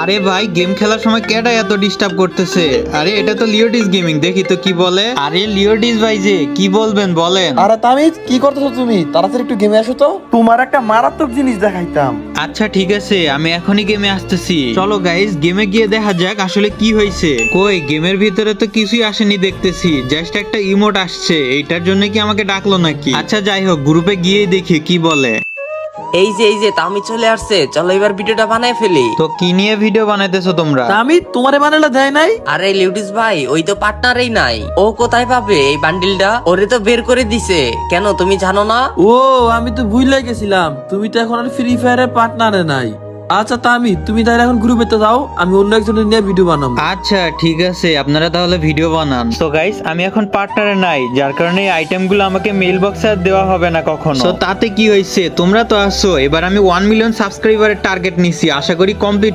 আরে ভাই গেম খেলার সময় কেডা এত ডিস্টার্ব করতেছে? আরে এটা তো লিওডিস গেমিং, দেখি তো কি বলে। আরে লিওডিস ভাই যে কি বলবেন বলেন। আরে তামিজ, কি করতেছো তুমি? তাড়াতাড়ি একটু গেমে আসো তো, তোমার একটা মারাত্মক জিনিস দেখাইতাম। আচ্ছা ঠিক আছে, আমি এখনই গেমে আসতেছি। চলো গাইস, গেমে গিয়ে দেখা যাক আসলে কি হয়েছে। কই গেমের ভিতরে তো কিছুই আসেনি দেখতেছি, জাস্ট একটা ইমোট আসছে। এইটার জন্য কি আমাকে ডাকলো নাকি? আচ্ছা যাই হোক, গ্রুপে গিয়েই দেখি কি বলে। এই যে তামি চলে আসছে, চলো এবার ভিডিওটা বানায় ফেলি। তো কি নিয়ে ভিডিও বানাইতেছো তোমরা? তামিজ, তোমারে বানালে দেয় নাই? আরে লিউডিস ভাই, ওই তো পার্টনারই নাই। ও কোথায় পাবে এই বান্ডিলটা? ওরে তো বের করে দিছে। কেন তুমি জানো না? ও, আমি তো ভুলে গেছিলাম, তুমি তো এখন আর ফ্রি ফায়ারের পার্টনারে নাই। আচ্ছা তামিজ, তুমি তাহলে এখন গ্রুপে তো যাও, আমি অন্য একজনের নিয়ে ভিডিও বানাবো। আচ্ছা ঠিক আছে, আপনারা তাহলে ভিডিও বানান। তো গাইস, আমি এখন পার্টনারে নাই, যার কারণে এই আইটেমগুলো আমাকে মেইল বক্সে আর দেওয়া হবে না কখনো। তো তাতে কি হয়েছে, তোমরা তো আসছো। এবার আমি 1 মিলিয়ন সাবস্ক্রাইবারের টার্গেট নিছি, আশা করি কমপ্লিট